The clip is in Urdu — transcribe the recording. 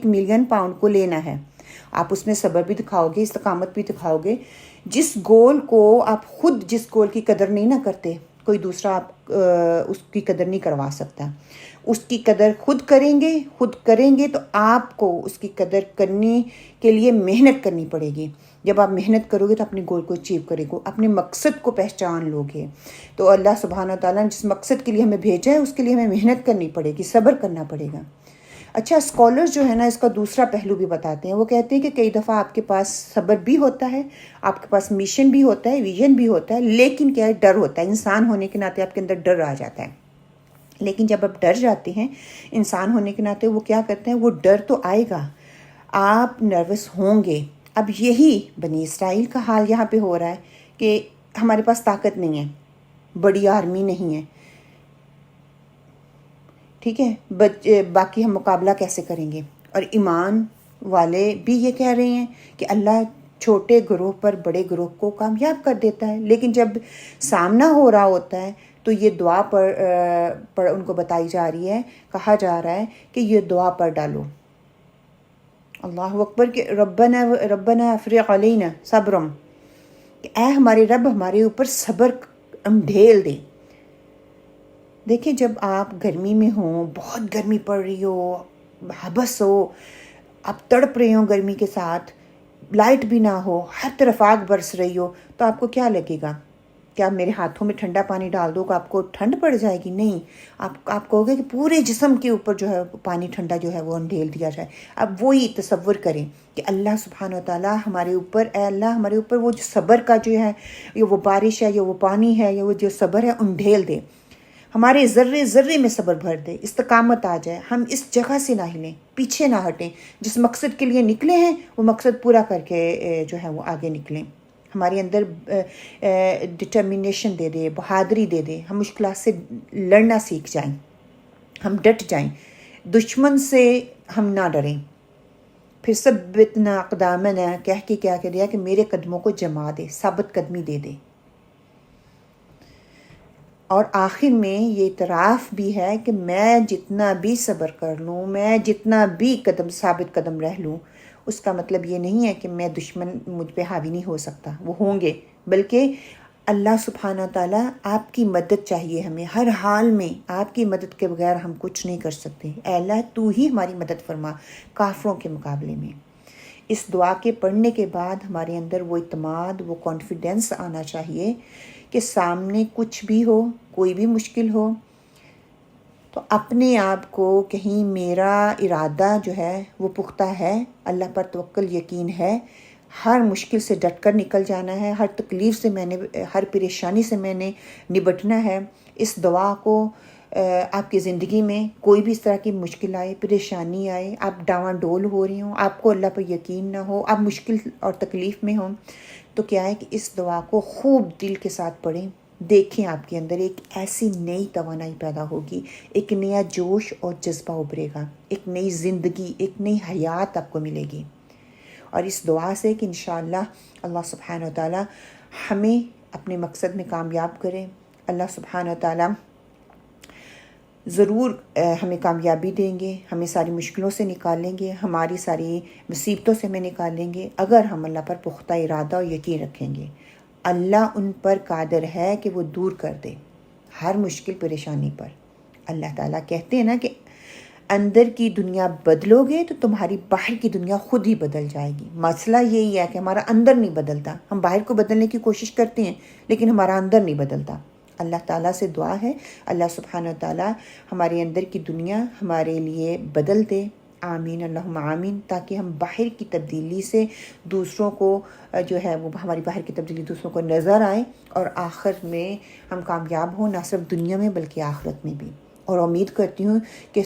ملین پاؤنڈ کو لینا ہے، آپ اس میں صبر بھی دکھاؤ گے، استقامت بھی دکھاؤ گے. جس گول کو آپ خود جس گول کی قدر نہیں نہ کرتے، کوئی دوسرا آپ اس کی قدر نہیں کروا سکتا. اس کی قدر خود کریں گے تو آپ کو اس کی قدر کرنے کے لیے محنت کرنی پڑے گی. جب آپ محنت کرو گے تو اپنے گول کو اچیو کرے گو، اپنے مقصد کو پہچان لو گے. تو اللہ سبحانہ وتعالیٰ نے جس مقصد کے لیے ہمیں بھیجا ہے اس کے لیے ہمیں محنت کرنی پڑے گی، صبر کرنا پڑے گا. اچھا، اسکالرز جو ہے نا اس کا دوسرا پہلو بھی بتاتے ہیں. وہ کہتے ہیں کہ کئی دفعہ آپ کے پاس صبر بھی ہوتا ہے، آپ کے پاس مشن بھی ہوتا ہے، ویژن بھی ہوتا ہے، لیکن کیا ہے، ڈر ہوتا ہے. انسان ہونے کے ناطے آپ کے اندر ڈر آ جاتا ہے. لیکن جب آپ ڈر جاتے ہیں انسان ہونے کے ناطے، وہ کیا کرتے ہیں، وہ ڈر تو آئے گا، آپ نروس ہوں گے. اب یہی بنی اسرائیل کا حال یہاں پہ ہو رہا ہے کہ ہمارے پاس طاقت نہیں ہے، بڑی آرمی نہیں ہے، ٹھیک ہے، باقی ہم مقابلہ کیسے کریں گے؟ اور ایمان والے بھی یہ کہہ رہے ہیں کہ اللہ چھوٹے گروہ پر بڑے گروہ کو کامیاب کر دیتا ہے. لیکن جب سامنا ہو رہا ہوتا ہے تو یہ دعا پر ان کو بتائی جا رہی ہے، کہا جا رہا ہے کہ یہ دعا پر ڈالو، اللہ اکبر، کہ ربنا افرغ علینا صبرم، کہ اے ہمارے رب ہمارے اوپر صبر ڈھیل دے. دیکھیں، جب آپ گرمی میں ہوں، بہت گرمی پڑ رہی ہو، حبس ہو، آپ تڑپ رہے ہوں گرمی کے ساتھ، لائٹ بھی نہ ہو، ہر طرف آگ برس رہی ہو، تو آپ کو کیا لگے گا؟ کیا میرے ہاتھوں میں ٹھنڈا پانی ڈال دو کہ آپ کو ٹھنڈ پڑ جائے گی؟ نہیں، آپ کہو گے کہ پورے جسم کے اوپر جو ہے پانی ٹھنڈا جو ہے وہ انڈھیل دیا جائے. اب وہی تصور کریں کہ اللہ سبحانہ وتعالیٰ ہمارے اوپر، اے اللہ ہمارے اوپر وہ جو صبر کا جو ہے، یا وہ بارش ہے، یا وہ پانی ہے، یا وہ جو صبر ہے انڈھیل دے، ہمارے ذرے ذرے میں صبر بھر دے، استقامت آ جائے، ہم اس جگہ سے نہ ہلیں، پیچھے نہ ہٹیں، جس مقصد کے لیے نکلے ہیں وہ مقصد پورا کر کے جو ہے وہ آگے نکلیں. ہمارے اندر ڈٹرمنیشن دے دے، بہادری دے دے، ہم مشکلات سے لڑنا سیکھ جائیں، ہم ڈٹ جائیں، دشمن سے ہم نہ ڈریں. پھر ثبتنا اقدامنا کہہ کے کیا کہہ دیا کہ میرے قدموں کو جما دے، ثابت قدمی دے دے. اور آخر میں یہ اعتراف بھی ہے کہ میں جتنا بھی صبر کر لوں، میں جتنا بھی ثابت قدم رہ لوں، اس کا مطلب یہ نہیں ہے کہ میں دشمن مجھ پہ حاوی نہیں ہو سکتا، وہ ہوں گے، بلکہ اللہ سبحانہ وتعالیٰ آپ کی مدد چاہیے ہمیں ہر حال میں. آپ کی مدد کے بغیر ہم کچھ نہیں کر سکتے. اے اللہ تو ہی ہماری مدد فرما کافروں کے مقابلے میں. اس دعا کے پڑھنے کے بعد ہمارے اندر وہ اعتماد، وہ کانفیڈنس آنا چاہیے کہ سامنے کچھ بھی ہو، کوئی بھی مشکل ہو، تو اپنے آپ کو کہیں میرا ارادہ جو ہے وہ پختہ ہے، اللہ پر توکل یقین ہے، ہر مشکل سے ڈٹ کر نکل جانا ہے، ہر تکلیف سے ہر پریشانی سے میں نے نبٹنا ہے. اس دعا کو آپ کی زندگی میں کوئی بھی اس طرح کی مشکل آئے، پریشانی آئے، آپ ڈاواں ڈول ہو رہی ہوں، آپ کو اللہ پر یقین نہ ہو، آپ مشکل اور تکلیف میں ہوں، تو کیا ہے کہ اس دعا کو خوب دل کے ساتھ پڑھیں. دیکھیں آپ کے اندر ایک ایسی نئی توانائی پیدا ہوگی، ایک نیا جوش اور جذبہ ابھرے گا، ایک نئی زندگی، ایک نئی حیات آپ کو ملے گی. اور اس دعا سے کہ انشاءاللہ اللہ سبحانہ وتعالیٰ ہمیں اپنے مقصد میں کامیاب کرے. اللہ سبحانہ وتعالیٰ ضرور ہمیں کامیابی دیں گے، ہمیں ساری مشکلوں سے نکالیں گے، ہماری ساری مصیبتوں سے ہمیں نکالیں گے، اگر ہم اللہ پر پختہ ارادہ اور یقین رکھیں گے. اللہ ان پر قادر ہے کہ وہ دور کر دے ہر مشکل پریشانی پر. اللہ تعالیٰ کہتے ہیں نا کہ اندر کی دنیا بدلو گے تو تمہاری باہر کی دنیا خود ہی بدل جائے گی. مسئلہ یہی ہے کہ ہمارا اندر نہیں بدلتا، ہم باہر کو بدلنے کی کوشش کرتے ہیں لیکن ہمارا اندر نہیں بدلتا. اللہ تعالیٰ سے دعا ہے اللہ سبحانہ وتعالیٰ ہمارے اندر کی دنیا ہمارے لیے بدل دے. آمین اللہم آمین. تاکہ ہم باہر کی تبدیلی سے دوسروں کو جو ہے وہ ہماری باہر کی تبدیلی دوسروں کو نظر آئے اور آخر میں ہم کامیاب ہوں، نہ صرف دنیا میں بلکہ آخرت میں بھی. اور امید کرتی ہوں کہ